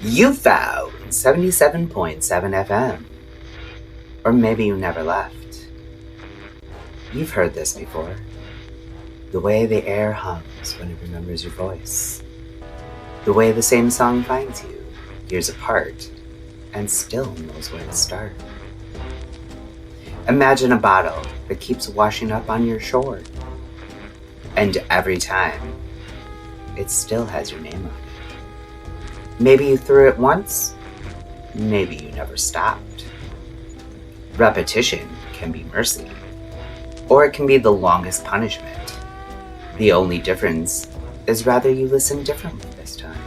You found 77.7 FM. Or maybe you never left. You've heard this before. The way the air hums when it remembers your voice. The way the same song finds you, years apart, and still knows where to start. Imagine a bottle that keeps washing up on your shore. And every time, it still has your name on it. Maybe you threw it once, maybe you never stopped. Repetition can be mercy, or it can be the longest punishment. The only difference is rather you listen differently this time.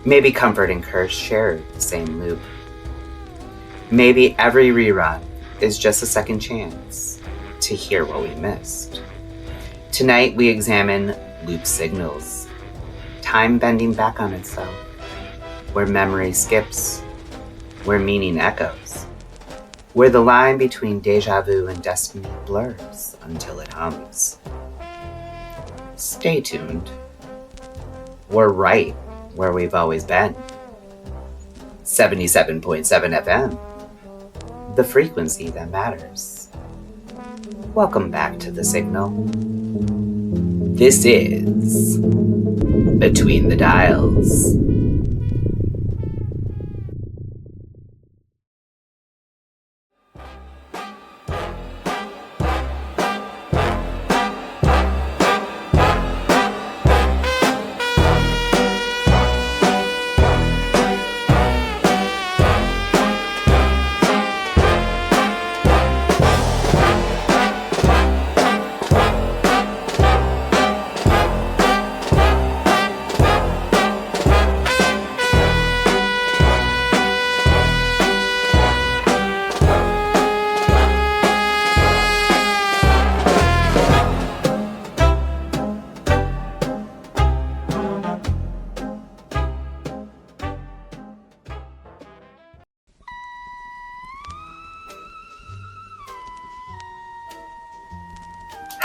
Maybe comfort and curse share the same loop. Maybe every rerun is just a second chance to hear what we missed. Tonight we examine loop signals, time bending back on itself, where memory skips, where meaning echoes, where the line between deja vu and destiny blurs until it hums. Stay tuned. We're right where we've always been. 77.7 FM, the frequency that matters. Welcome back to The Signal. This is Between the Dials.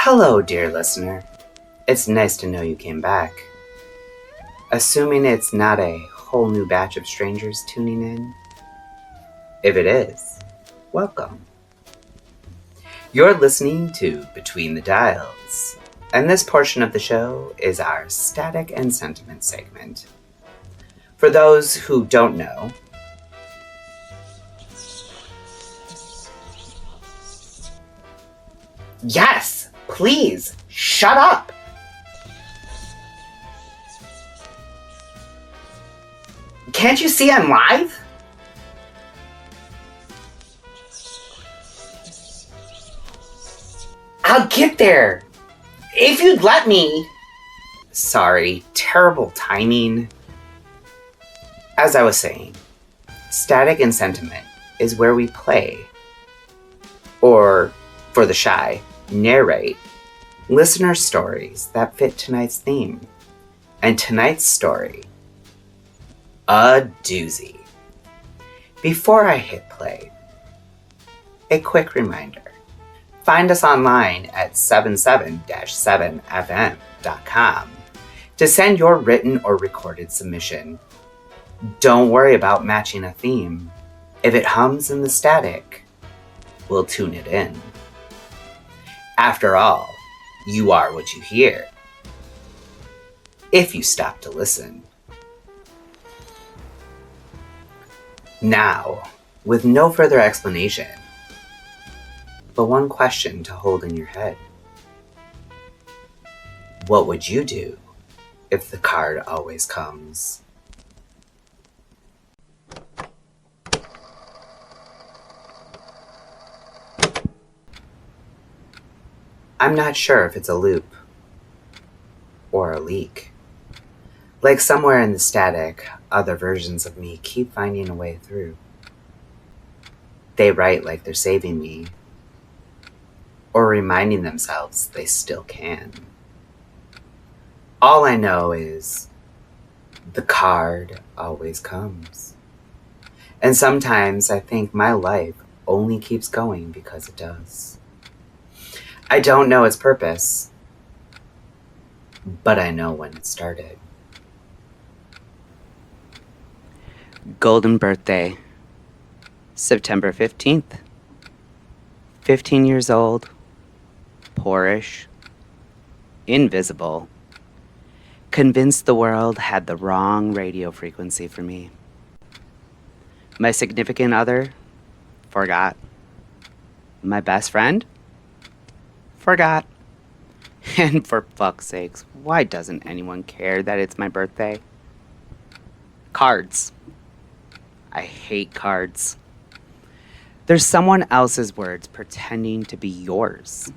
Hello, dear listener. It's nice to know you came back. Assuming it's not a whole new batch of strangers tuning in. If it is, welcome. You're listening to Between the Dials, and this portion of the show is our Static and Sentiment segment. For those who don't know, yes! Please, shut up! Can't you see I'm live? I'll get there! If you'd let me! Sorry, terrible timing. As I was saying, Static and Sentiment is where we play, or, for the shy, narrate listener stories that fit tonight's theme. And tonight's story, a doozy. Before I hit play, a quick reminder. Find us online at 77-7fm.com to send your written or recorded submission. Don't worry about matching a theme. If it hums in the static, we'll tune it in. After all, you are what you hear. If you stop to listen. Now, with no further explanation, but one question to hold in your head. What would you do if the card always comes? I'm not sure if it's a loop or a leak. Like somewhere in the static, other versions of me keep finding a way through. They write like they're saving me, or reminding themselves they still can. All I know is the card always comes. And sometimes I think my life only keeps going because it does. I don't know its purpose, but I know when it started. Golden birthday, September 15th. 15 years old, poorish, invisible, convinced the world had the wrong radio frequency for me. My significant other forgot. My best friend forgot. And for fuck's sakes, why doesn't anyone care that it's my birthday? Cards. I hate cards. There's someone else's words pretending to be yours,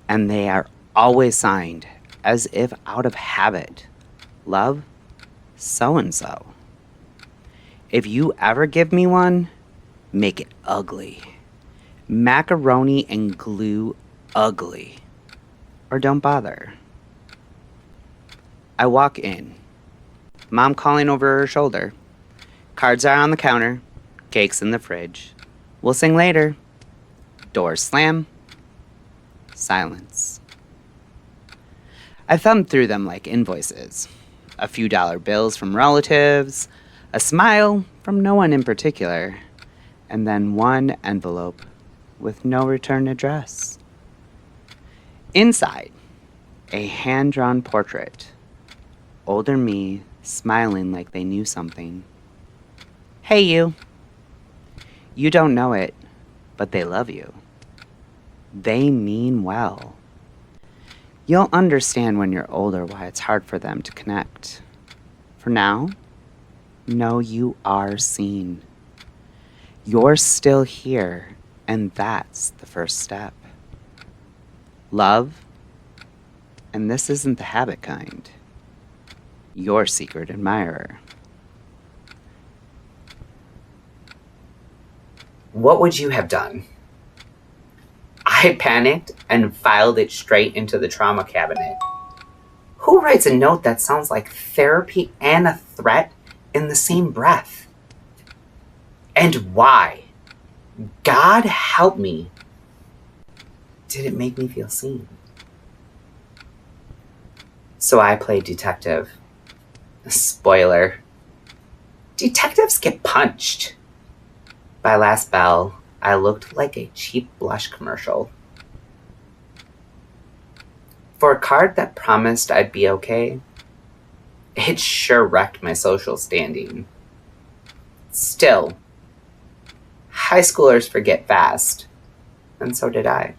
and they are always signed as if out of habit. Love, so-and-so. If you ever give me one, make it ugly. Macaroni and glue ugly. Or don't bother. I walk in. Mom calling over her shoulder. Cards are on the counter. Cake's in the fridge. We'll sing later. Doors slam. Silence. I thumbed through them like invoices. A few dollar bills from relatives. A smile from no one in particular. And then one envelope with no return address. Inside, a hand-drawn portrait. Older me smiling like they knew something. Hey, you. You don't know it, but they love you. They mean well. You'll understand when you're older why it's hard for them to connect. For now, know you are seen. You're still here, and that's the first step. Love, and this isn't the habit kind. Your secret admirer. What would you have done? I panicked and filed it straight into the trauma cabinet. Who writes a note that sounds like therapy and a threat in the same breath? And why? God help me. Did it make me feel seen? So I played detective. Spoiler. Detectives get punched. By last bell, I looked like a cheap blush commercial. For a card that promised I'd be okay, it sure wrecked my social standing. Still, high schoolers forget fast, and so did I.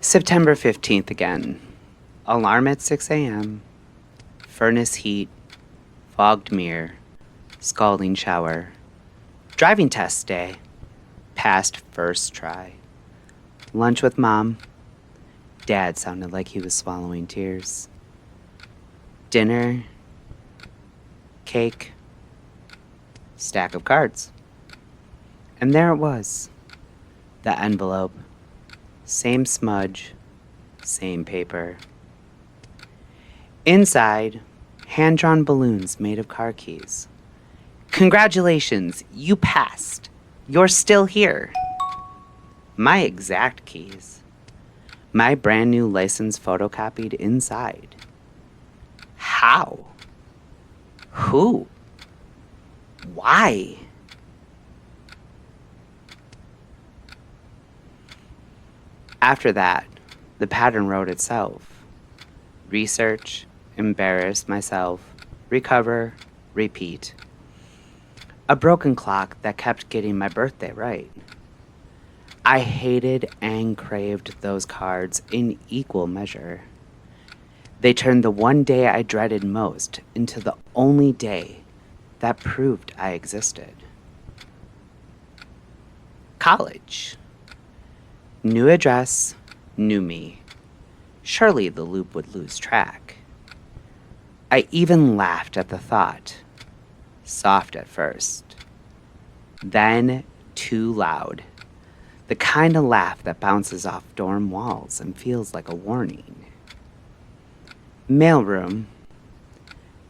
September 15th again. Alarm at 6 a.m. Furnace heat. Fogged mirror. Scalding shower. Driving test day. Passed first try. Lunch with Mom. Dad sounded like he was swallowing tears. Dinner. Cake. Stack of cards. And there it was. The envelope. Same smudge. Same paper. Inside, hand-drawn balloons made of car keys. Congratulations, you passed. You're still here. My exact keys. My brand new license photocopied inside. How? Who? Why? After that, the pattern wrote itself. Research, embarrass myself, recover, repeat. A broken clock that kept getting my birthday right. I hated and craved those cards in equal measure. They turned the one day I dreaded most into the only day that proved I existed. College. New address, new me. Surely the loop would lose track. I even laughed at the thought. Soft at first. Then too loud. The kind of laugh that bounces off dorm walls and feels like a warning. Mailroom.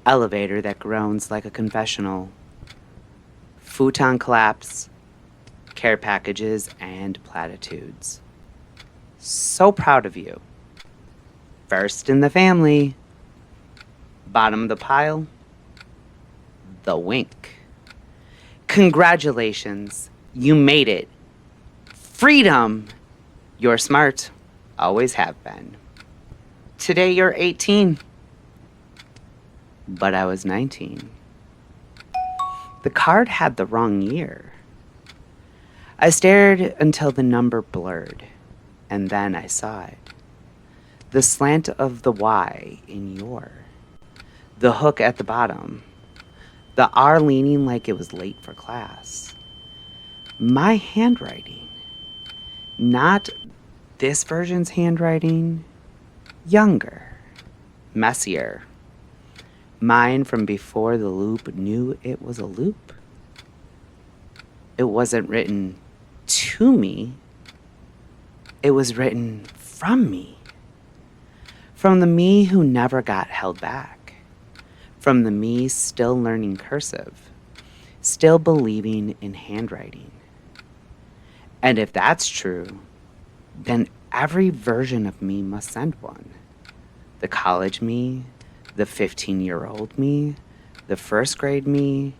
Elevator that groans like a confessional. Futon collapse. Care packages and platitudes. So proud of you. First in the family. Bottom of the pile. the wink. Congratulations, you made it. Freedom! You're smart, always have been. Today you're 18. But I was 19. The card had the wrong year. I stared until the number blurred, and then I saw it. The slant of the Y in your. The hook at the bottom. The R leaning like it was late for class. My handwriting. Not this version's handwriting. Younger. Messier. Mine from before the loop knew it was a loop. It wasn't written to me. It was written from me. From the me who never got held back. From the me still learning cursive. Still believing in handwriting. And if that's true, then every version of me must send one. The college me, the 15-year-old me, the first grade me,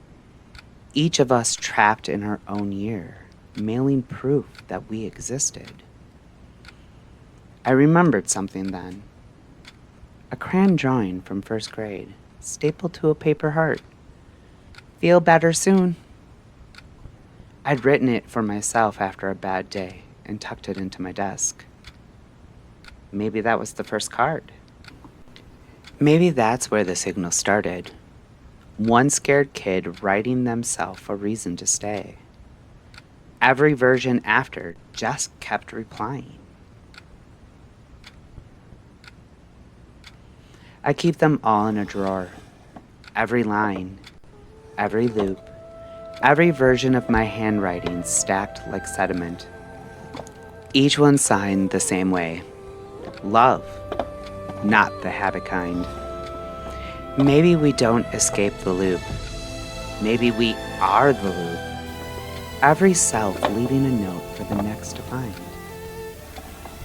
each of us trapped in our own year, mailing proof that we existed. I remembered something then. A crayon drawing from first grade, stapled to a paper heart. Feel better soon. I'd written it for myself after a bad day and tucked it into my desk. Maybe that was the first card. Maybe that's where the signal started. One scared kid writing themselves a reason to stay. Every version after just kept replying. I keep them all in a drawer. Every line, every loop, every version of my handwriting stacked like sediment. Each one signed the same way. Love, not the habit kind. Maybe we don't escape the loop. Maybe we are the loop. Every self leaving a note for the next to find.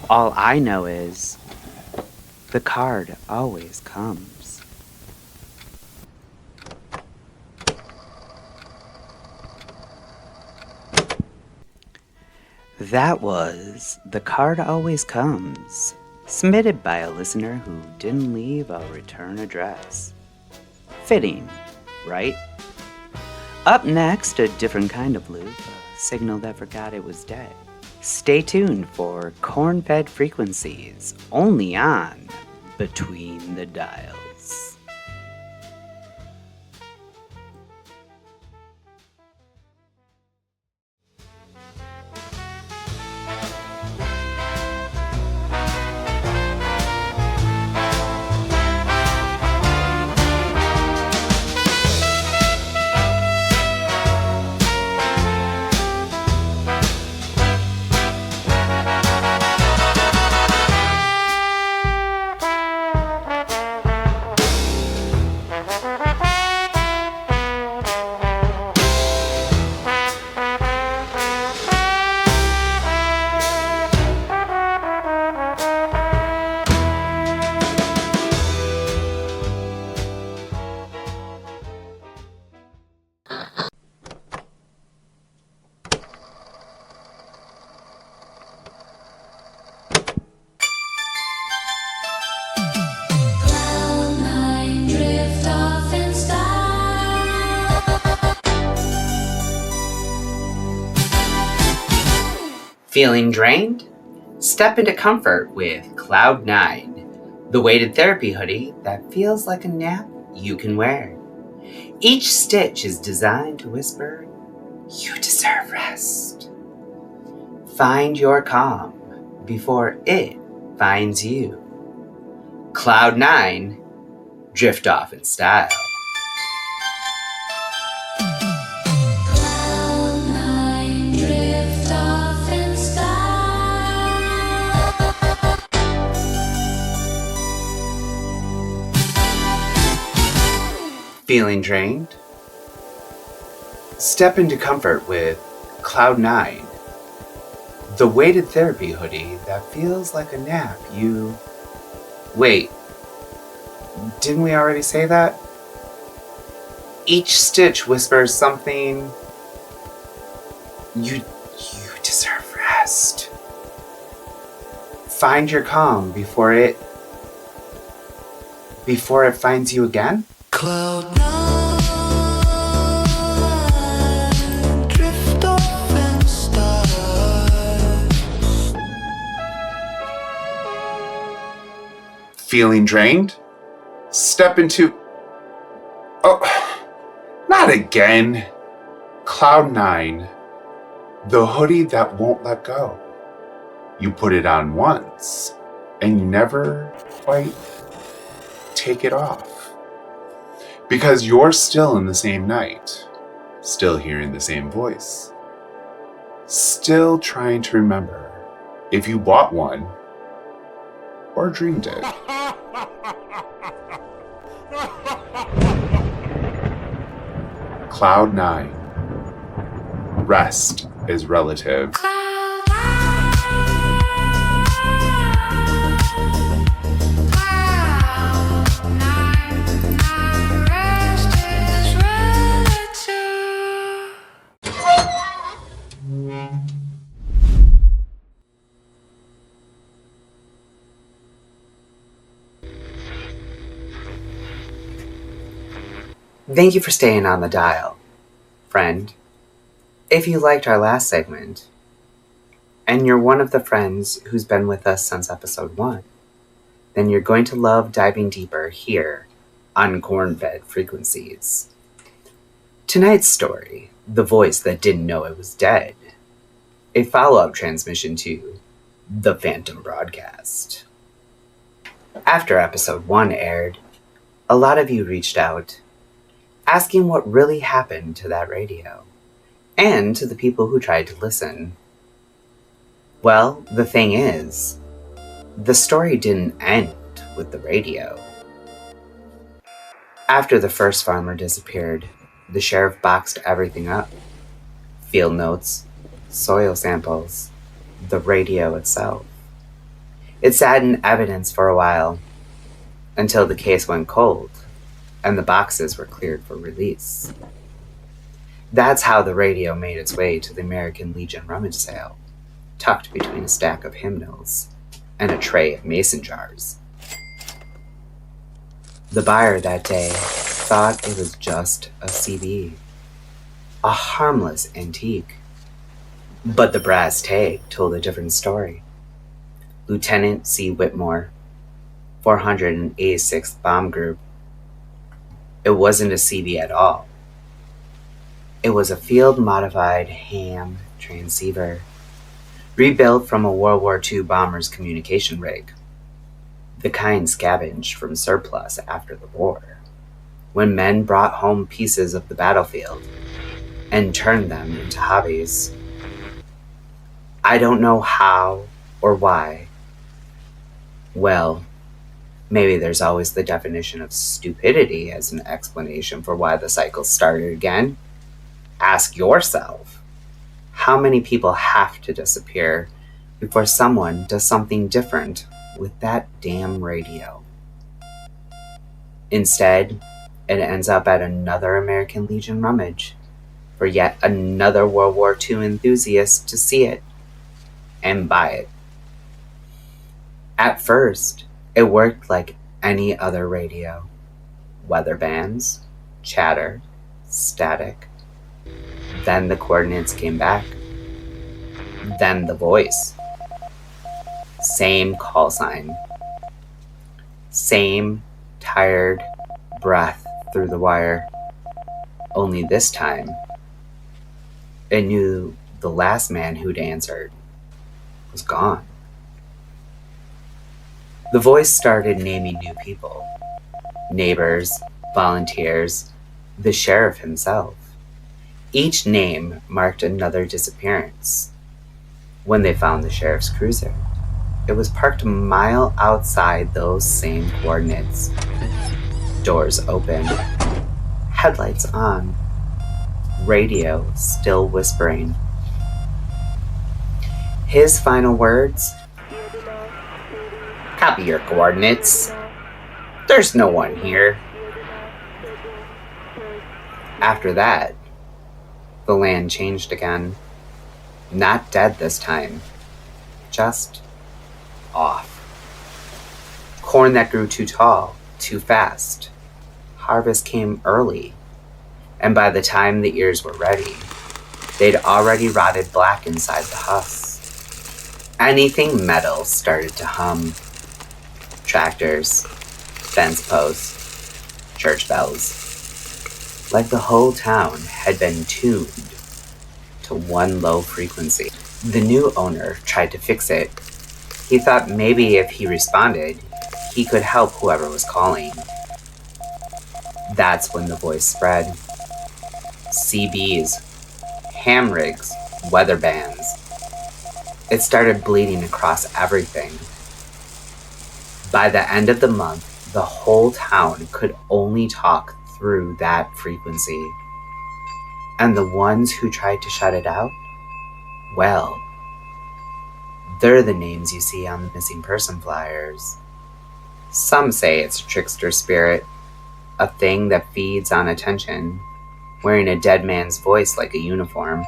All I know is the card always comes. That was The Card Always Comes, submitted by a listener who didn't leave a return address. Fitting, right? Up next, a different kind of loop, a signal that forgot it was dead. Stay tuned for Cornfed frequencies, only on Between the Dials. Feeling drained? Step into comfort with cloudnine, the weighted therapy hoodie that feels like a nap you can wear. Each stitch is designed to whisper, "You deserve rest." Find your calm before it finds you. Cloud9, drift off in style. Feeling drained? Step into comfort with Cloud9, the weighted therapy hoodie that feels like a nap you... Wait, didn't we already say that? Each stitch whispers something. You deserve rest. Find your calm before it finds you again. Cloud nine, drift off in the stars. Feeling drained? Step into... Oh, not again. Cloud 9. The hoodie that won't let go. You put it on once, and you never quite take it off. Because you're still in the same night, still hearing the same voice, still trying to remember if you bought one or dreamed it. Cloud 9. Rest is relative. Thank you for staying on the dial, friend. If you liked our last segment, and you're one of the friends who's been with us since episode 1, then you're going to love diving deeper here on Cornfed Frequencies. Tonight's story, The Voice That Didn't Know It Was Dead, a follow-up transmission to The Phantom Broadcast. After episode 1 aired, a lot of you reached out asking what really happened to that radio, and to the people who tried to listen. Well, the thing is, the story didn't end with the radio. After the first farmer disappeared, the sheriff boxed everything up. Field notes, soil samples, the radio itself. It sat in evidence for a while, until the case went cold, and the boxes were cleared for release. That's how the radio made its way to the American Legion rummage sale, tucked between a stack of hymnals and a tray of mason jars. The buyer that day thought it was just a CD, a harmless antique. But the brass tag told a different story. Lieutenant C. Whitmore, 486th Bomb Group. It wasn't a CD at all. It was a field-modified ham transceiver, rebuilt from a World War II bomber's communication rig, the kind scavenged from surplus after the war, when men brought home pieces of the battlefield and turned them into hobbies. I don't know how or why. Well, maybe there's always the definition of stupidity as an explanation for why the cycle started again. Ask yourself, how many people have to disappear before someone does something different with that damn radio? Instead, it ends up at another American Legion rummage for yet another World War II enthusiast to see it and buy it. At first, it worked like any other radio. Weather bands, chatter, static. Then the coordinates came back. Then the voice. Same call sign. Same tired breath through the wire. Only this time, it knew the last man who'd answered was gone. The voice started naming new people. Neighbors, volunteers, the sheriff himself. Each name marked another disappearance. When they found the sheriff's cruiser, it was parked a mile outside those same coordinates. Doors open, headlights on, radio still whispering. His final words: "Copy your coordinates. There's no one here." After that, the land changed again. Not dead this time, just off. Corn that grew too tall, too fast. Harvest came early, and by the time the ears were ready, they'd already rotted black inside the husks. Anything metal started to hum. Tractors, fence posts, church bells. Like the whole town had been tuned to one low frequency. The new owner tried to fix it. He thought maybe if he responded, he could help whoever was calling. That's when the voice spread. CBs, ham rigs, weather bands. It started bleeding across everything. By the end of the month, the whole town could only talk through that frequency. And the ones who tried to shut it out, well, they're the names you see on the missing person flyers. Some say it's a trickster spirit, a thing that feeds on attention, wearing a dead man's voice like a uniform.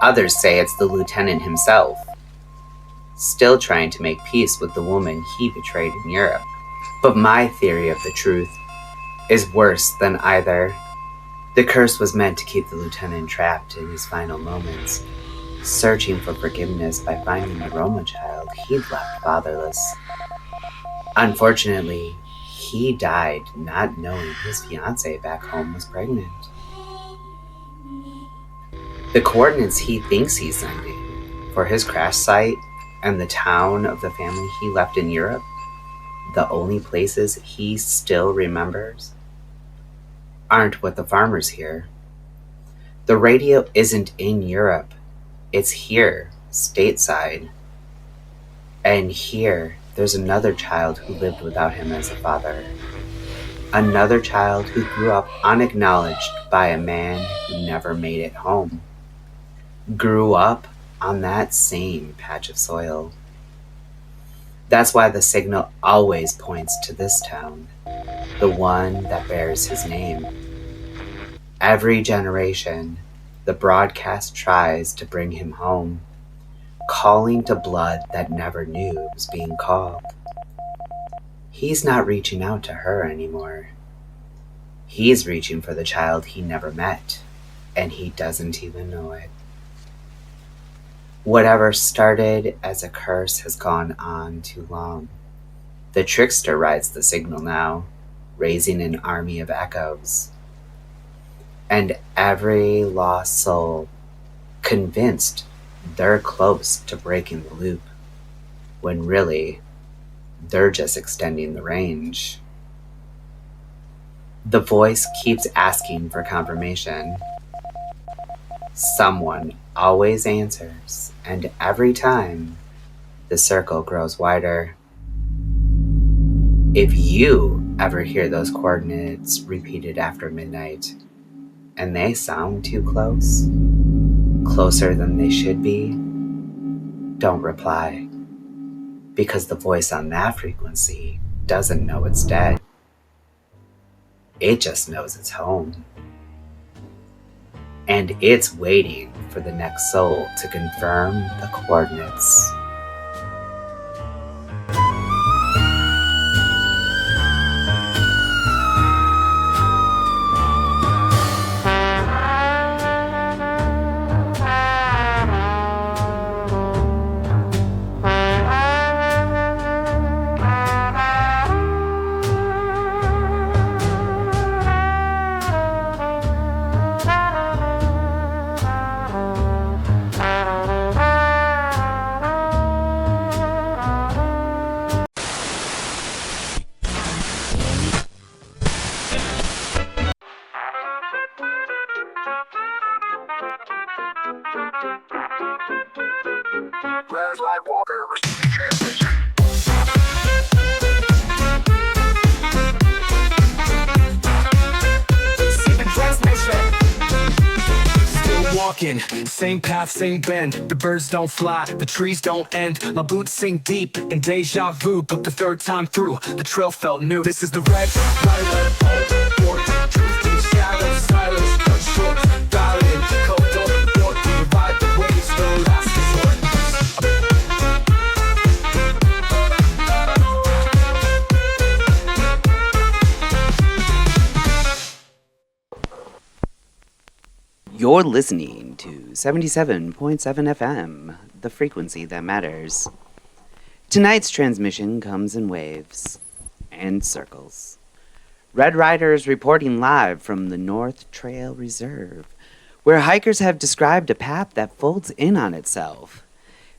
Others say it's the lieutenant himself, still trying to make peace with the woman he betrayed in Europe. But my theory of the truth is worse than either. The curse was meant to keep the lieutenant trapped in his final moments, searching for forgiveness by finding the Roma child he'd left fatherless. Unfortunately, he died not knowing his fiancée back home was pregnant. The coordinates he thinks he's sending for his crash site and the town of the family he left in Europe, the only places he still remembers, aren't what the farmers hear. The radio isn't in Europe. It's here, stateside. And here, there's another child who lived without him as a father. Another child who grew up unacknowledged by a man who never made it home. Grew up on that same patch of soil. That's why the signal always points to this town, the one that bears his name. Every generation, the broadcast tries to bring him home, calling to blood that never knew it was being called. He's not reaching out to her anymore. He's reaching for the child he never met, and he doesn't even know it. Whatever started as a curse has gone on too long. The trickster rides the signal now, raising an army of echoes. And every lost soul, convinced they're close to breaking the loop, when really, they're just extending the range. The voice keeps asking for confirmation. Someone always answers, and every time, the circle grows wider. If you ever hear those coordinates repeated after midnight, and they sound too close, closer than they should be, don't reply, because the voice on that frequency doesn't know it's dead. It just knows it's home. And it's waiting for the next soul to confirm the coordinates. Same path, same bend. The birds don't fly, the trees don't end. My boots sink deep in deja vu, but the third time through, the trail felt new. This is the red, right, truth. You're listening to 77.7 FM, the frequency that matters. Tonight's transmission comes in waves and circles. Red Rider is reporting live from the North Trail Reserve, where hikers have described a path that folds in on itself.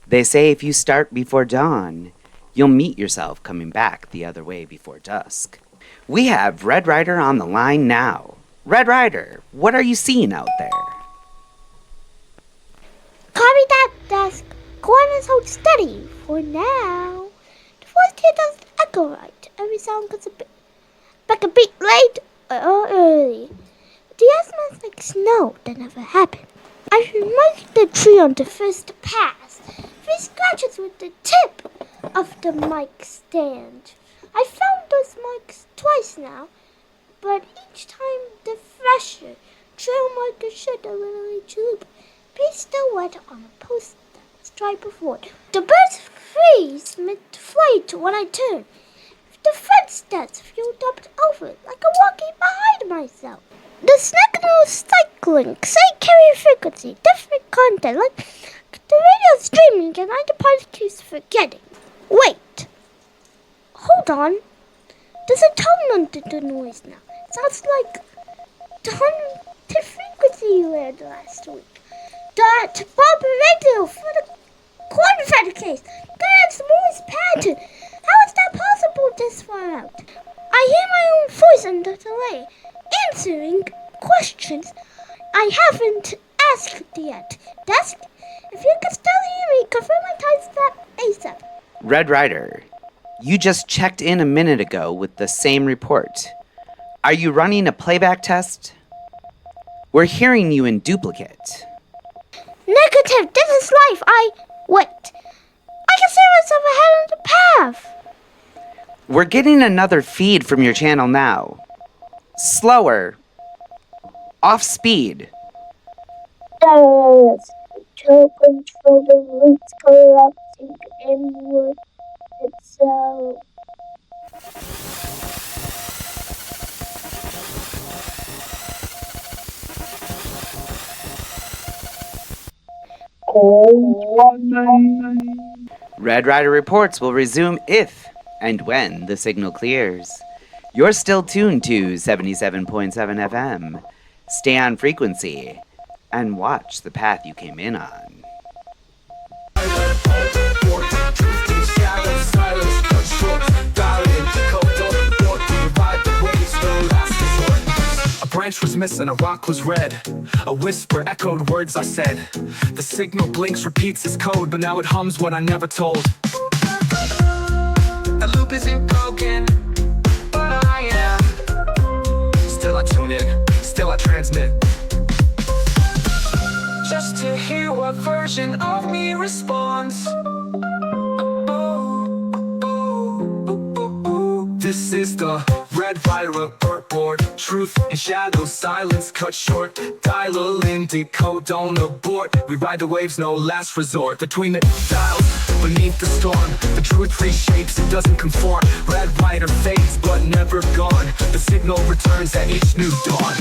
They say if you start before dawn, you'll meet yourself coming back the other way before dusk. We have Red Rider on the line now. Red Rider, what are you seeing out there? Copy that, desk. Corners hold steady for now. The voice here doesn't echo right. Every sound gets back a bit late or early. The smells like snow that never happened. I remarked the tree on the first pass. 3 scratches with the tip of the mic stand. I found those mics twice now, but each time the fresher trail marker shed a little each loop. Be still wet on a post stripe of wood. The birds freeze mid-flight when I turn. The footsteps feel dumped over like I'm walking behind myself. The signal cycling, same carrier frequency, different content, like the radio streaming and I the keeps forgetting. Wait. Hold on. There's a tone under the noise now. It sounds like the frequency you heard last week. That Bob radio for the Cornfed case. That's Moore's pattern. How is that possible this far out? I hear my own voice in the delay, answering questions I haven't asked yet. Desk, if you can still hear me, confirm my time step ASAP. Red Rider, you just checked in a minute ago with the same report. Are you running a playback test? We're hearing you in duplicate. Negative, this is life. Wait. I can see myself ahead on the path. We're getting another feed from your channel now. Slower. Off speed. To control the roots collapsing inward itself. Red Rider reports will resume if and when the signal clears. You're still tuned to 77.7 FM. Stay on frequency and watch the path you came in on. A branch was missing, a rock was red. A whisper echoed words I said. The signal blinks, repeats its code, but now it hums what I never told. The loop isn't broken, but I am. Still I tune in, still I transmit. Just to hear what version of me responds. This is the Red Rider report board. Truth and shadow, silence cut short. Dial in, decode, don't abort. We ride the waves, no last resort. Between the dials, beneath the storm, the truth reshapes, it doesn't conform. Red Rider fades, but never gone. The signal returns at each new dawn.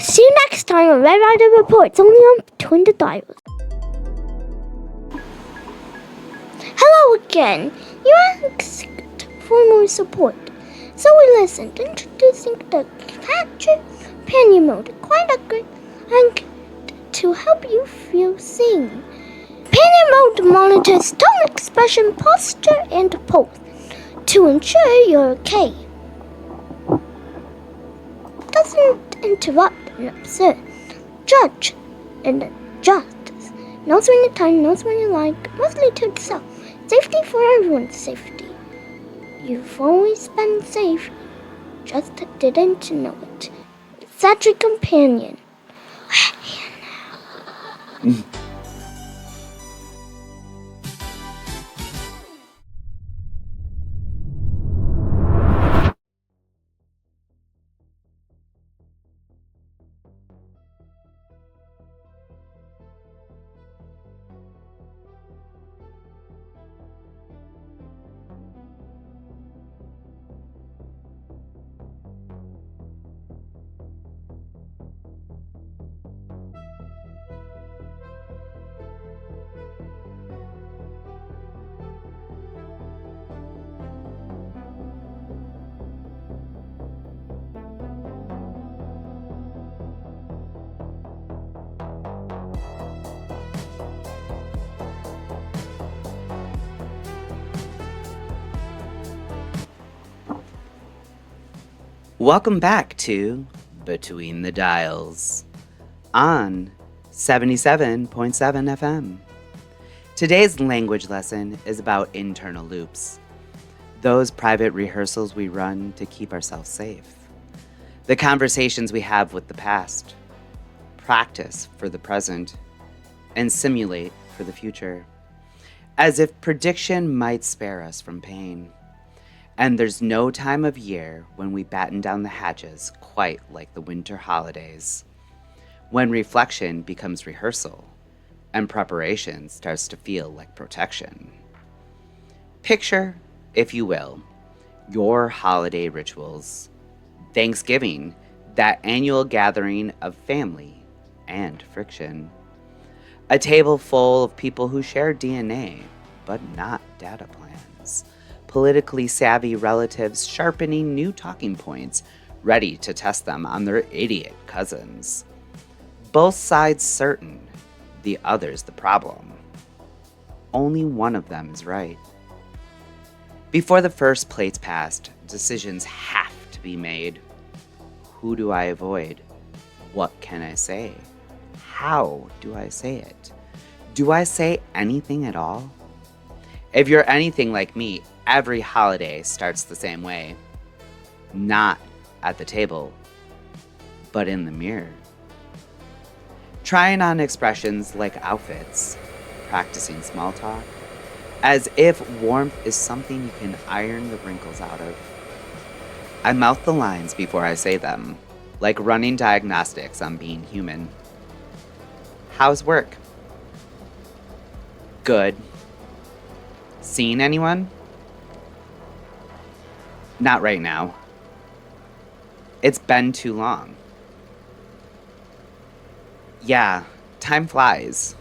See you next time on Red Rider Reports, only on Between the Dials. Hello again. You asked for more support, so we listened, introducing the capture companion mode, quite accurate and to help you feel seen. Companion mode monitors tone, expression, posture, and pose to ensure you're okay. Doesn't interrupt and observe, judge, and adjust. Knows when you're tired, knows when you like, mostly to itself. Safety for everyone's safety. You've always been safe, just didn't know it. Satchel companion. Welcome back to Between the Dials on 77.7 FM. Today's language lesson is about internal loops, those private rehearsals we run to keep ourselves safe, the conversations we have with the past, practice for the present, and simulate for the future, as if prediction might spare us from pain. And there's no time of year when we batten down the hatches quite like the winter holidays, when reflection becomes rehearsal and preparation starts to feel like protection. Picture, if you will, your holiday rituals. Thanksgiving, that annual gathering of family and friction. A table full of people who share DNA, but not data plans. Politically savvy relatives sharpening new talking points, ready to test them on their idiot cousins. Both sides certain, the other's the problem. Only one of them is right. Before the first plate's passed, decisions have to be made. Who do I avoid? What can I say? How do I say it? Do I say anything at all? If you're anything like me, every holiday starts the same way. Not at the table, but in the mirror. Trying on expressions like outfits, practicing small talk, as if warmth is something you can iron the wrinkles out of. I mouth the lines before I say them, like running diagnostics on being human. How's work? Good. Seen anyone? Not right now. It's been too long. Yeah, time flies.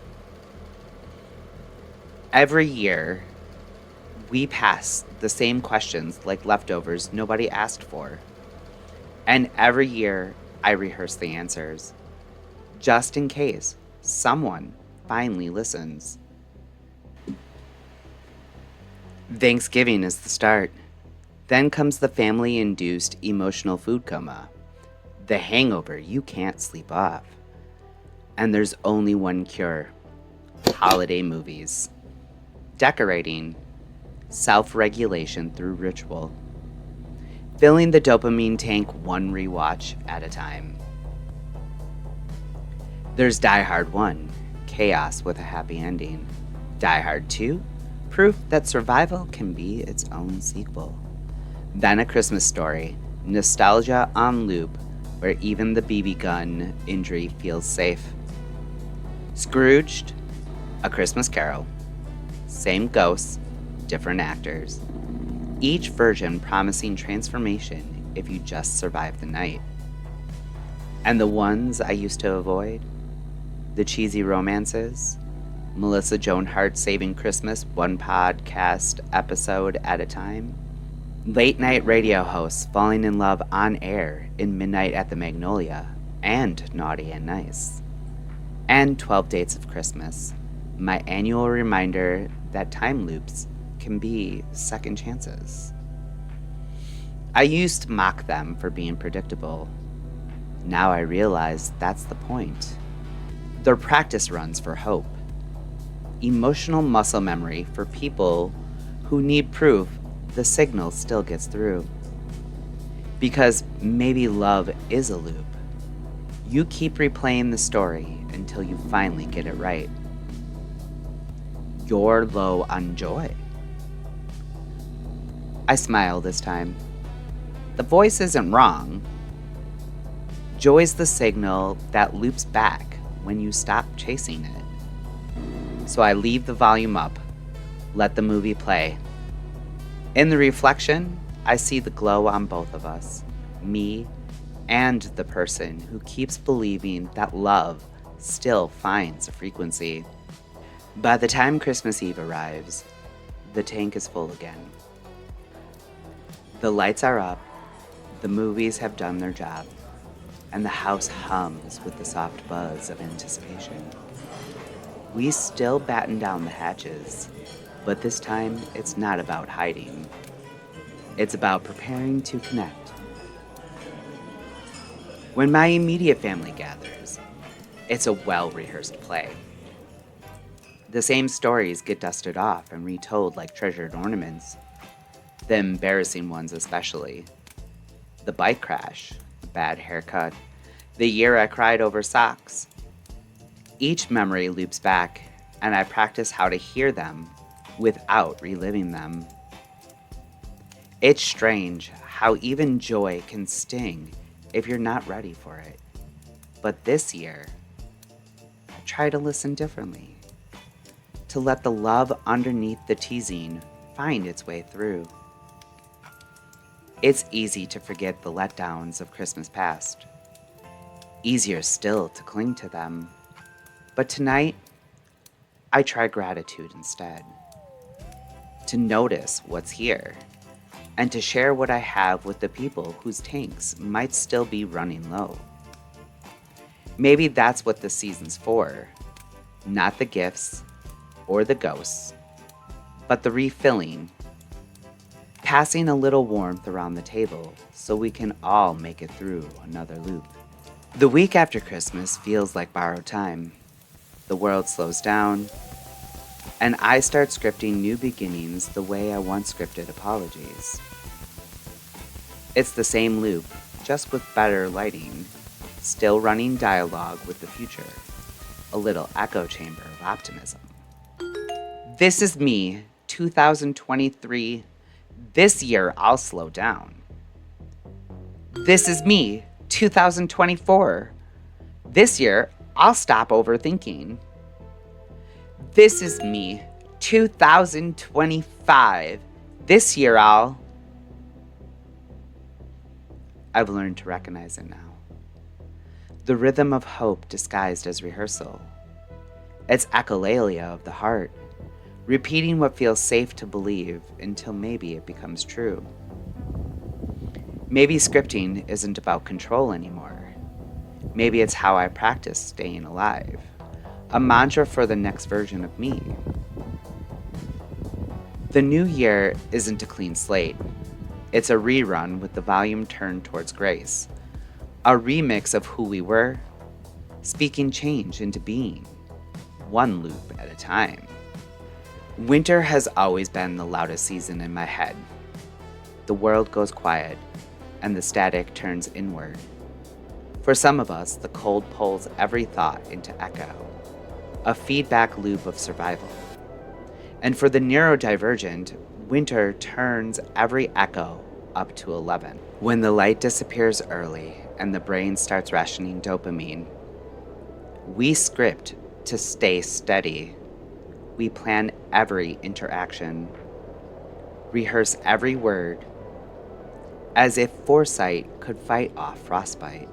Every year, we pass the same questions like leftovers nobody asked for. And every year, I rehearse the answers, just in case someone finally listens. Thanksgiving is the start. Then comes the family-induced emotional food coma, the hangover you can't sleep off. And there's only one cure: holiday movies. Decorating, self-regulation through ritual. Filling the dopamine tank one rewatch at a time. There's Die Hard 1, chaos with a happy ending. Die Hard 2, proof that survival can be its own sequel. Then A Christmas Story, nostalgia on loop, where even the BB gun injury feels safe. Scrooged, A Christmas Carol. Same ghosts, different actors. Each version promising transformation if you just survive the night. And the ones I used to avoid? The cheesy romances? Melissa Joan Hart saving Christmas one podcast episode at a time? Late night radio hosts falling in love on air in Midnight at the Magnolia and Naughty and Nice. And 12 Dates of Christmas, my annual reminder that time loops can be second chances. I used to mock them for being predictable. Now I realize that's the point. They're practice runs for hope. Emotional muscle memory for people who need proof the signal still gets through. Because maybe love is a loop. You keep replaying the story until you finally get it right. You're low on joy. I smile this time. The voice isn't wrong. Joy's the signal that loops back when you stop chasing it. So I leave the volume up, let the movie play. In the reflection, I see the glow on both of us, me and the person who keeps believing that love still finds a frequency. By the time Christmas Eve arrives, the tank is full again. The lights are up, the movies have done their job, and the house hums with the soft buzz of anticipation. We still batten down the hatches, but this time it's not about hiding. It's about preparing to connect. When my immediate family gathers, it's a well-rehearsed play. The same stories get dusted off and retold like treasured ornaments, the embarrassing ones especially. The bike crash, the bad haircut, the year I cried over socks. Each memory loops back, and I practice how to hear them without reliving them. It's strange how even joy can sting if you're not ready for it. But this year, I try to listen differently, to let the love underneath the teasing find its way through. It's easy to forget the letdowns of Christmas past. Easier still to cling to them. But tonight, I try gratitude instead. To notice what's here, and to share what I have with the people whose tanks might still be running low. Maybe that's what this season's for. Not the gifts or the ghosts, but the refilling. Passing a little warmth around the table so we can all make it through another loop. The week after Christmas feels like borrowed time. The world slows down, and I start scripting new beginnings the way I once scripted apologies. It's the same loop, just with better lighting, still running dialogue with the future, a little echo chamber of optimism. This is me, 2023. This year I'll slow down. This is me, 2024. This year I'll stop overthinking. This is me, 2025. This year I've learned to recognize it now. The rhythm of hope disguised as rehearsal. It's echolalia of the heart, repeating what feels safe to believe until maybe it becomes true. Maybe scripting isn't about control anymore. Maybe it's how I practice staying alive, a mantra for the next version of me. The new year isn't a clean slate. It's a rerun with the volume turned towards grace, a remix of who we were, speaking change into being, one loop at a time. Winter has always been the loudest season in my head. The world goes quiet, and the static turns inward. For some of us, the cold pulls every thought into echo, a feedback loop of survival. And for the neurodivergent, winter turns every echo up to 11. When the light disappears early and the brain starts rationing dopamine, we script to stay steady. We plan every interaction, rehearse every word, as if foresight could fight off frostbite.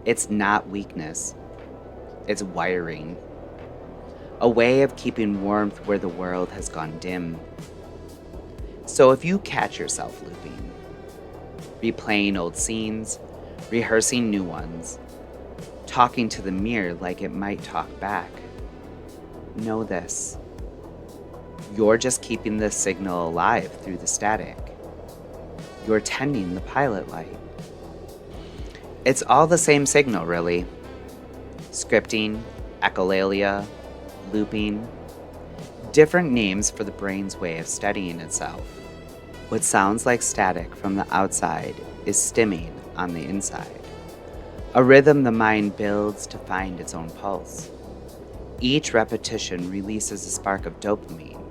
It's not weakness, it's wiring. A way of keeping warmth where the world has gone dim. So if you catch yourself looping, replaying old scenes, rehearsing new ones, talking to the mirror like it might talk back, know this. You're just keeping the signal alive through the static. You're tending the pilot light. It's all the same signal, really. Scripting, echolalia, looping, different names for the brain's way of studying itself. What sounds like static from the outside is stimming on the inside, a rhythm the mind builds to find its own pulse. Each repetition releases a spark of dopamine,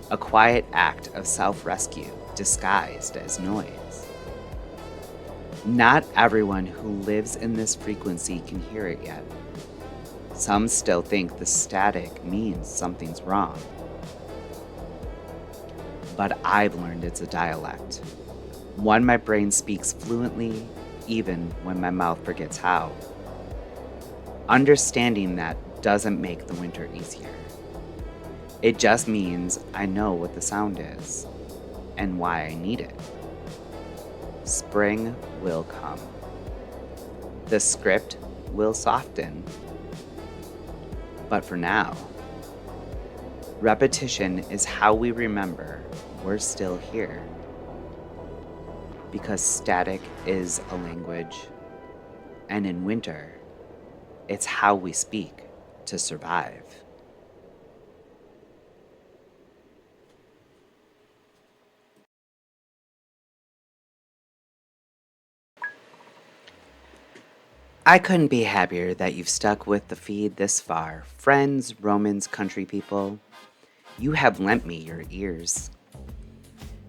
a quiet act of self-rescue disguised as noise. Not everyone who lives in this frequency can hear it yet. Some still think the static means something's wrong. But I've learned it's a dialect, one my brain speaks fluently even when my mouth forgets how. Understanding that doesn't make the winter easier. It just means I know what the sound is and why I need it. Spring will come. The script will soften. But for now, repetition is how we remember we're still here. because static is a language, and in winter, it's how we speak to survive. I couldn't be happier that you've stuck with the feed this far. Friends, Romans, country people, you have lent me your ears.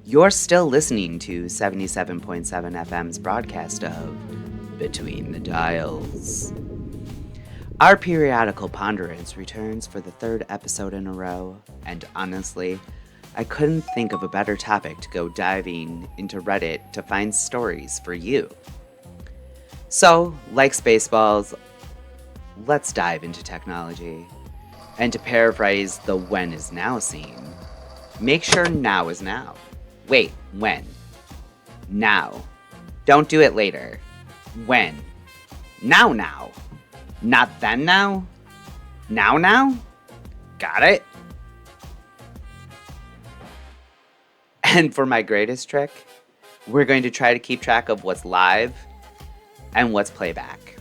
You're still listening to 77.7 FM's broadcast of Between the Dials. Our periodical ponderance returns for the third episode in a row, and honestly, I couldn't think of a better topic to go diving into Reddit to find stories for you. So, like Spaceballs, let's dive into technology. And to paraphrase the when is now scene, make sure now is now. Wait, when? Now. Don't do it later. When? Now now. Not then now? Now now? Got it? And for my greatest trick, we're going to try to keep track of what's live and what's playback.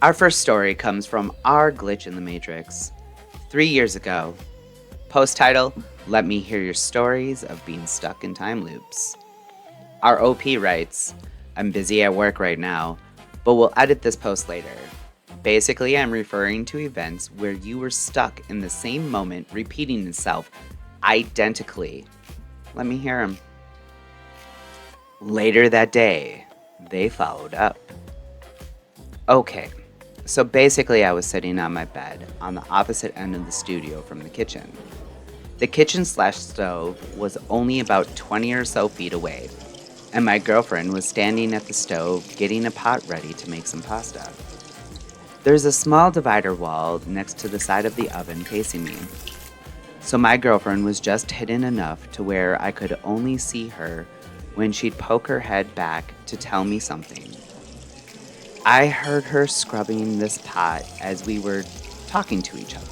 Our first story comes from our glitch in the Matrix. 3 years ago. Post title, Let Me Hear Your Stories of Being Stuck in Time Loops. Our OP writes, I'm busy at work right now, but we'll edit this post later. Basically, I'm referring to events where you were stuck in the same moment repeating itself identically. Let me hear them. Later that day, they followed up. Okay, so basically I was sitting on my bed on the opposite end of the studio from the kitchen. The kitchen/stove was only about 20 or so feet away, and my girlfriend was standing at the stove getting a pot ready to make some pasta. There's a small divider wall next to the side of the oven facing me, so my girlfriend was just hidden enough to where I could only see her when she'd poke her head back to tell me something. I heard her scrubbing this pot as we were talking to each other.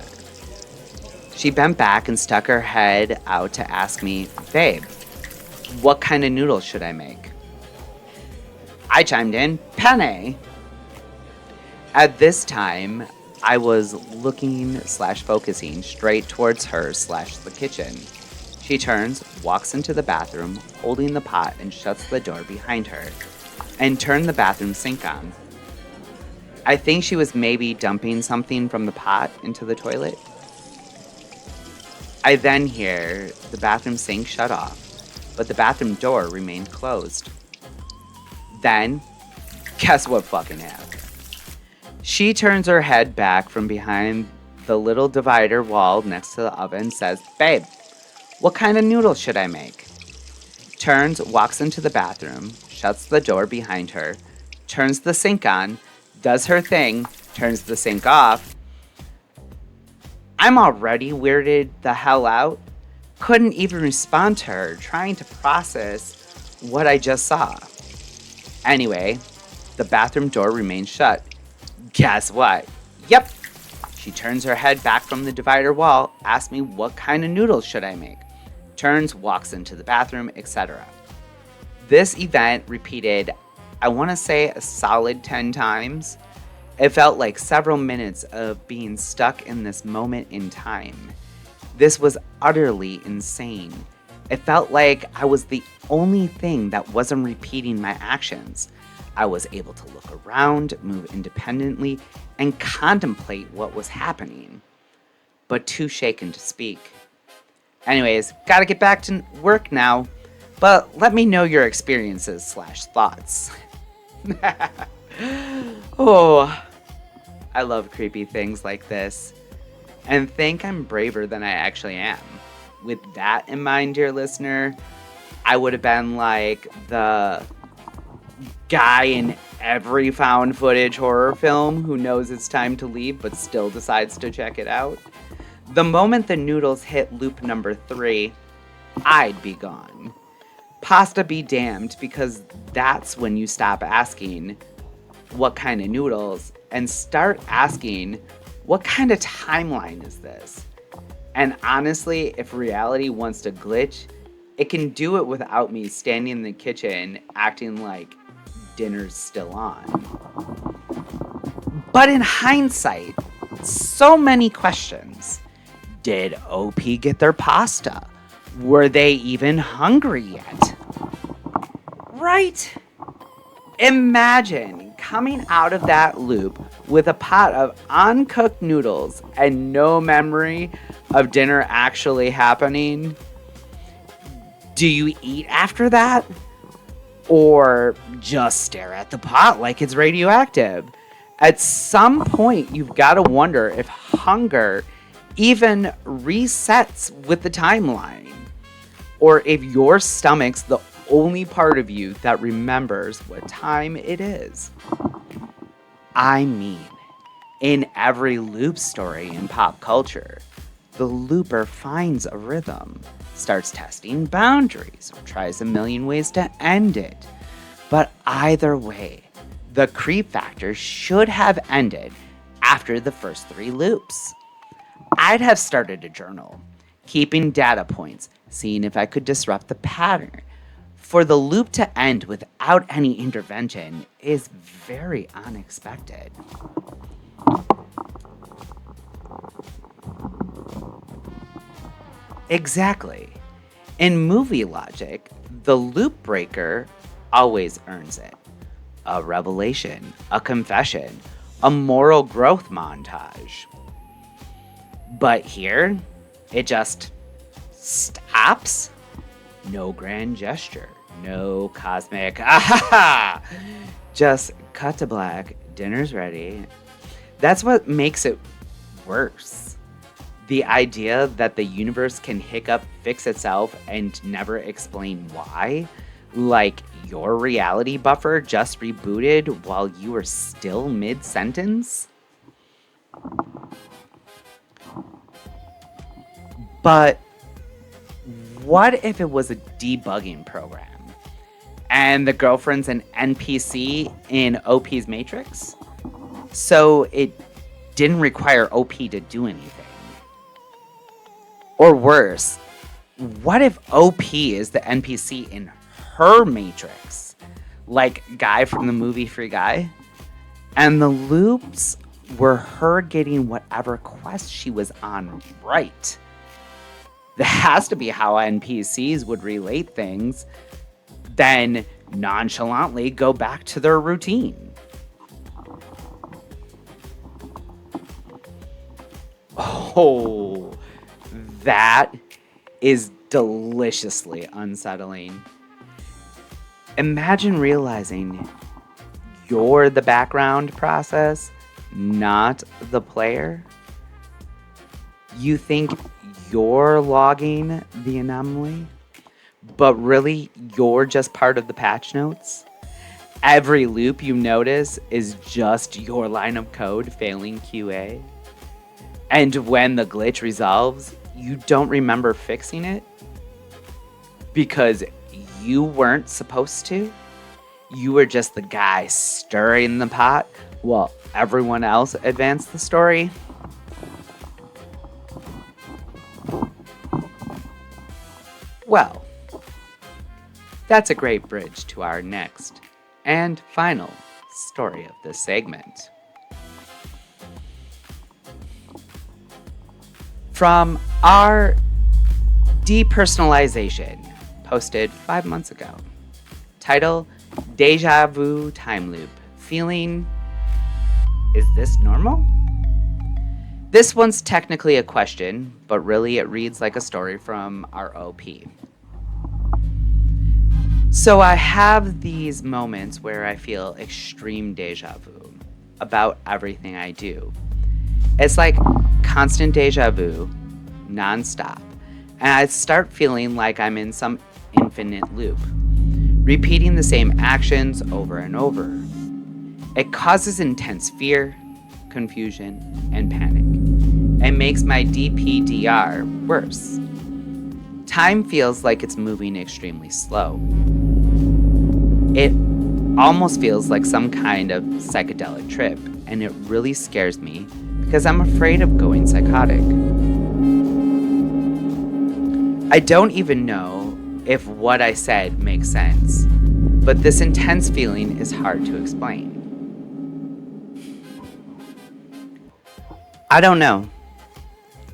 She bent back and stuck her head out to ask me, Babe, what kind of noodles should I make? I chimed in, penne. At this time, I was looking/focusing straight towards her/the kitchen. She turns, walks into the bathroom, holding the pot and shuts the door behind her, and turned the bathroom sink on. I think she was maybe dumping something from the pot into the toilet. I then hear the bathroom sink shut off, but the bathroom door remained closed. Then, guess what fucking happened? She turns her head back from behind the little divider wall next to the oven and says, Babe, what kind of noodles should I make? Turns, walks into the bathroom, shuts the door behind her, turns the sink on, does her thing, turns the sink off. I'm already weirded the hell out. Couldn't even respond to her, trying to process what I just saw. Anyway, the bathroom door remains shut. Guess what? Yep. She turns her head back from the divider wall, asks me what kind of noodles should I make. Turns, walks into the bathroom, etc. This event repeated, I want to say a solid 10 times. It felt like several minutes of being stuck in this moment in time. This was utterly insane. It felt like I was the only thing that wasn't repeating my actions. I was able to look around, move independently, and contemplate what was happening, but too shaken to speak. Anyways, gotta get back to work now, but let me know your experiences/thoughts. Oh, I love creepy things like this, and think I'm braver than I actually am. With that in mind, dear listener, I would have been like the guy in every found footage horror film who knows it's time to leave but still decides to check it out. The moment the noodles hit loop number 3, I'd be gone. Pasta be damned, because that's when you stop asking, what kind of noodles, and start asking, what kind of timeline is this? And honestly, if reality wants to glitch, It can do it without me standing in the kitchen acting like dinner's still on. But in hindsight, so many questions. Did OP get their pasta? Were they even hungry yet? Right? Imagine coming out of that loop with a pot of uncooked noodles and no memory of dinner actually happening. Do you eat after that? Or just stare at the pot like it's radioactive? At some point, you've got to wonder if hunger even resets with the timeline, or if your stomach's the only part of you that remembers what time it is. I mean, in every loop story in pop culture, the looper finds a rhythm, starts testing boundaries, or tries a million ways to end it. But either way, the creep factor should have ended after the first 3 loops. I'd have started a journal, keeping data points, seeing if I could disrupt the pattern. For the loop to end without any intervention is very unexpected. Exactly. In movie logic, the loop breaker always earns it. A revelation, a confession, a moral growth montage. But here, it just stops. No grand gesture, no cosmic ah-ha-ha. Just cut to black, dinner's ready. That's what makes it worse. The idea that the universe can hiccup, fix itself, and never explain why. Like your reality buffer just rebooted while you were still mid-sentence? But what if it was a debugging program and the girlfriend's an NPC in OP's Matrix? So it didn't require OP to do anything. Or worse, what if OP is the NPC in her Matrix? Like Guy from the movie Free Guy? And the loops were her getting whatever quest she was on right. That has to be how NPCs would relate things, then nonchalantly go back to their routine. Oh, that is deliciously unsettling. Imagine realizing you're the background process, not the player. You think you're logging the anomaly, but really you're just part of the patch notes. Every loop you notice is just your line of code failing QA. And when the glitch resolves, you don't remember fixing it because you weren't supposed to. You were just the guy stirring the pot while everyone else advanced the story. Well, that's a great bridge to our next and final story of this segment. From our depersonalization posted 5 months ago. Title, Deja Vu Time Loop. Feeling, is this normal? This one's technically a question, but really it reads like a story from our OP. So I have these moments where I feel extreme deja vu about everything I do. It's like constant deja vu, nonstop, and I start feeling like I'm in some infinite loop, repeating the same actions over and over. It causes intense fear, confusion, and panic, and makes my DPDR worse. Time feels like it's moving extremely slow. It almost feels like some kind of psychedelic trip, and it really scares me because I'm afraid of going psychotic. I don't even know if what I said makes sense, but this intense feeling is hard to explain. I don't know.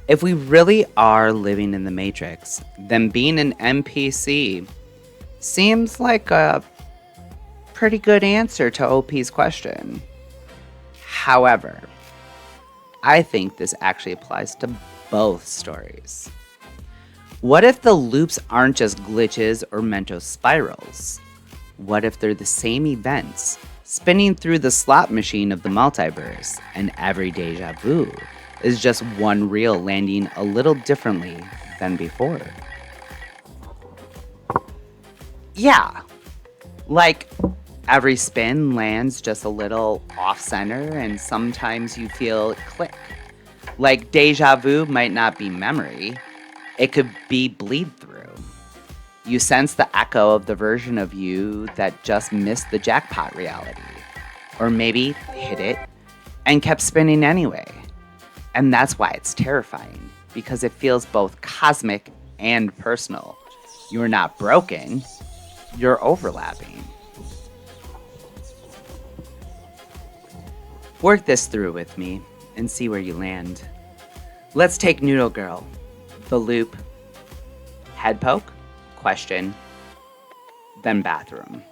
If we really are living in the Matrix, then being an NPC seems like a pretty good answer to OP's question. However, I think this actually applies to both stories. What if the loops aren't just glitches or mental spirals? What if they're the same events, spinning through the slot machine of the multiverse, and every déjà vu is just one reel landing a little differently than before? Yeah, like every spin lands just a little off-center and sometimes you feel it click. Like déjà vu might not be memory, it could be bleed through. You sense the echo of the version of you that just missed the jackpot reality. Or maybe hit it and kept spinning anyway. And that's why it's terrifying, because it feels both cosmic and personal. You're not broken, you're overlapping. Work this through with me and see where you land. Let's take Noodle Girl. The loop. Head poke, question, then bathroom.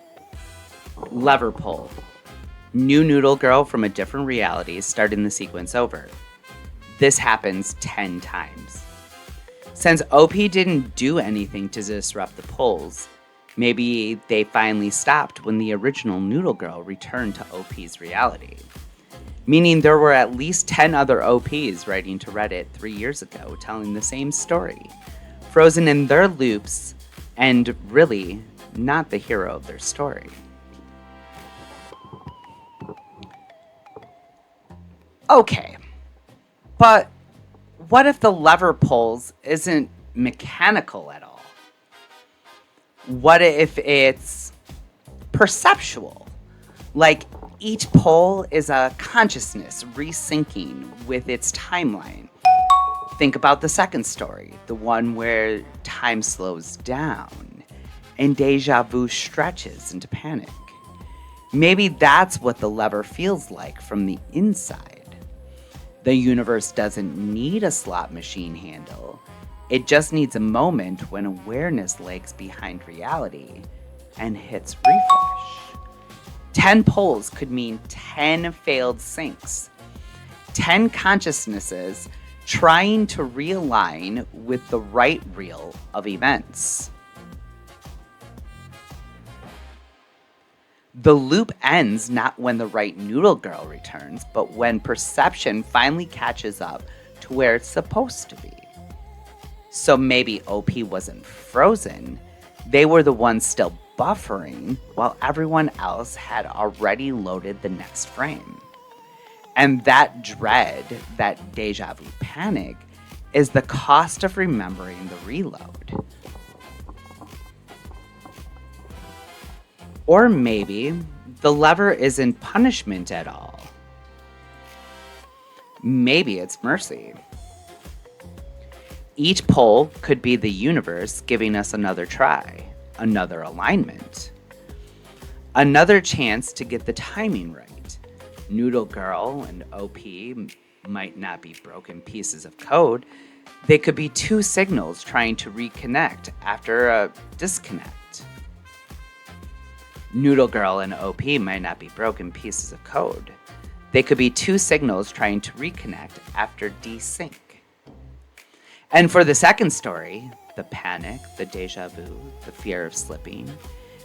Lever pull. New Noodle Girl from a different reality starting the sequence over. This happens 10 times. Since OP didn't do anything to disrupt the pulls, maybe they finally stopped when the original Noodle Girl returned to OP's reality. Meaning there were at least 10 other OPs writing to Reddit 3 years ago telling the same story, frozen in their loops and really not the hero of their story. Okay, but what if the lever pulls isn't mechanical at all? What if it's perceptual? Like each pull is a consciousness resyncing with its timeline. Think about the second story, the one where time slows down and déjà vu stretches into panic. Maybe that's what the lever feels like from the inside. The universe doesn't need a slot machine handle. It just needs a moment when awareness lags behind reality and hits refresh. 10 pulls could mean 10 failed syncs. 10 consciousnesses trying to realign with the right reel of events. The loop ends not when the right Noodle Girl returns, but when perception finally catches up to where it's supposed to be. So maybe OP wasn't frozen, they were the ones still buffering while everyone else had already loaded the next frame. And that dread, that déjà vu panic, is the cost of remembering the reload. Or maybe the lever isn't punishment at all. Maybe it's mercy. Each pull could be the universe giving us another try, another alignment, another chance to get the timing right. Noodle Girl and OP might not be broken pieces of code. They could be two signals trying to reconnect after a disconnect. Noodle Girl and OP might not be broken pieces of code. They could be two signals trying to reconnect after desync. And for the second story, the panic, the déjà vu, the fear of slipping,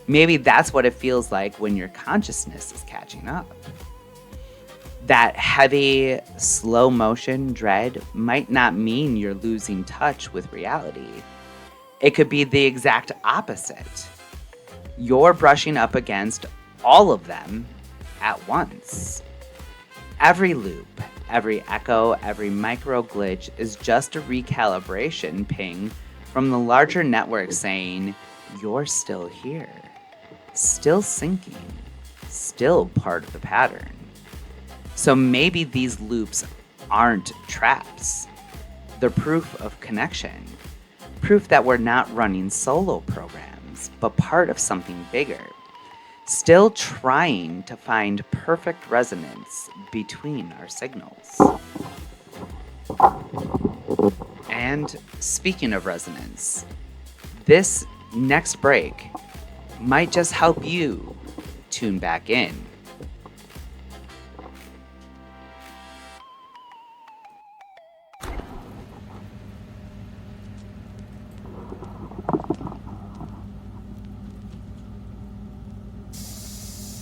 maybe that's what it feels like when your consciousness is catching up. That heavy, slow motion dread might not mean you're losing touch with reality. It could be the exact opposite. You're brushing up against all of them at once. Every loop, every echo, every micro glitch is just a recalibration ping from the larger network saying, you're still here, still syncing, still part of the pattern. So maybe these loops aren't traps. They're proof of connection, proof that we're not running solo programs, but part of something bigger, still trying to find perfect resonance between our signals. And speaking of resonance, this next break might just help you tune back in.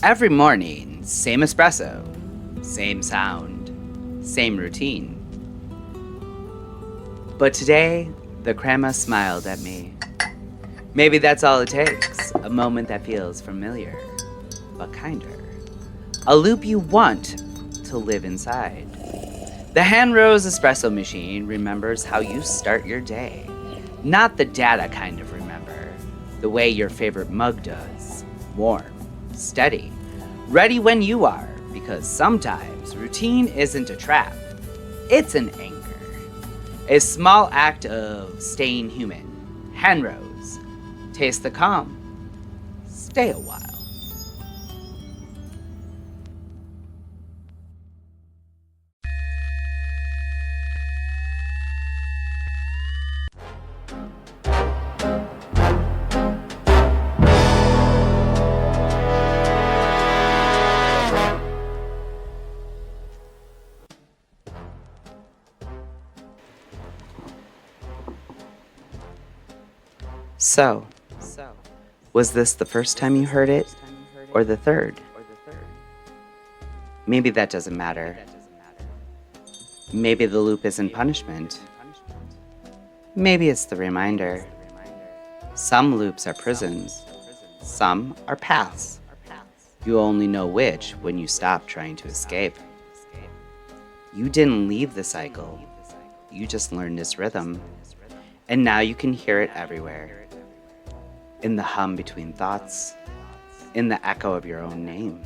Every morning, same espresso, same sound, same routine. But today, the crema smiled at me. Maybe that's all it takes, a moment that feels familiar, but kinder. A loop you want to live inside. The hanrose espresso machine remembers how you start your day. Not the data kind of remember, the way your favorite mug does. Warm, steady, ready when you are, because sometimes routine isn't a trap, it's an anchor. A small act of staying human. Hanrose. Taste the calm. Stay a while. So, was this the first time you heard it, or the third? Maybe that doesn't matter. Maybe the loop isn't punishment. Maybe it's the reminder. Some loops are prisons. Some are paths. You only know which when you stop trying to escape. You didn't leave the cycle. You just learned its rhythm. And now you can hear it everywhere. In the hum between thoughts, in the echo of your own name.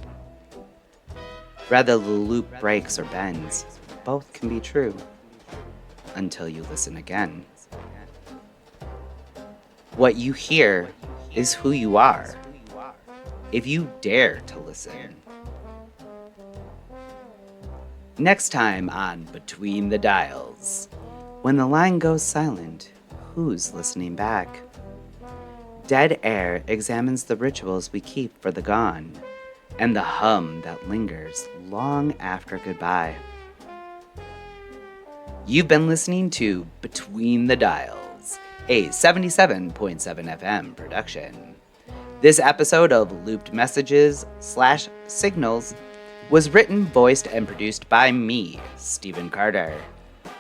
Whether the loop breaks or bends, both can be true, until you listen again. What you hear is who you are, if you dare to listen. Next time on Between the Dials, when the line goes silent, who's listening back? Dead Air examines the rituals we keep for the gone, and the hum that lingers long after goodbye. You've been listening to Between the Dials, a 77.7 FM production. This episode of Looped Messages/Signals was written, voiced, and produced by me, Stephen Carter,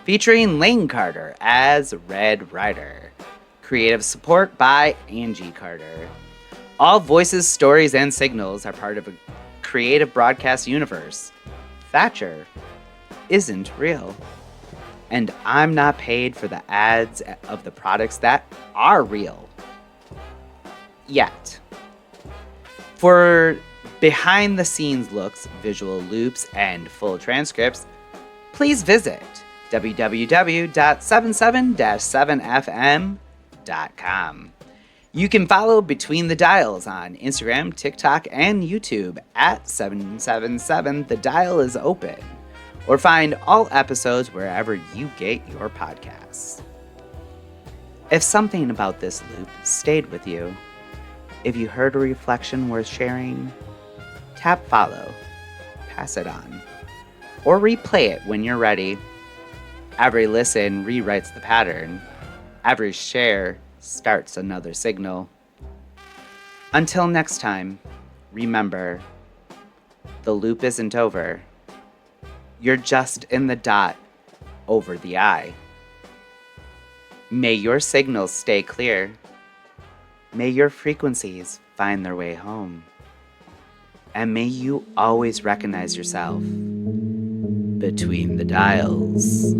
featuring Lane Carter as Red Rider. Creative support by Angie Carter. All voices, stories, and signals are part of a creative broadcast universe. Thatcher isn't real. And I'm not paid for the ads of the products that are real. Yet. For behind-the-scenes looks, visual loops, and full transcripts, please visit www.77-7fm.com. You can follow Between the Dials on Instagram, TikTok, and YouTube at 777 The Dial is Open, or find all episodes wherever you get your podcasts. If something about this loop stayed with you, if you heard a reflection worth sharing, tap follow, pass it on, or replay it when you're ready. Every listen rewrites the pattern. Every share starts another signal. Until next time, remember, the loop isn't over. You're just in the dot over the I. May your signals stay clear. May your frequencies find their way home. And may you always recognize yourself between the dials.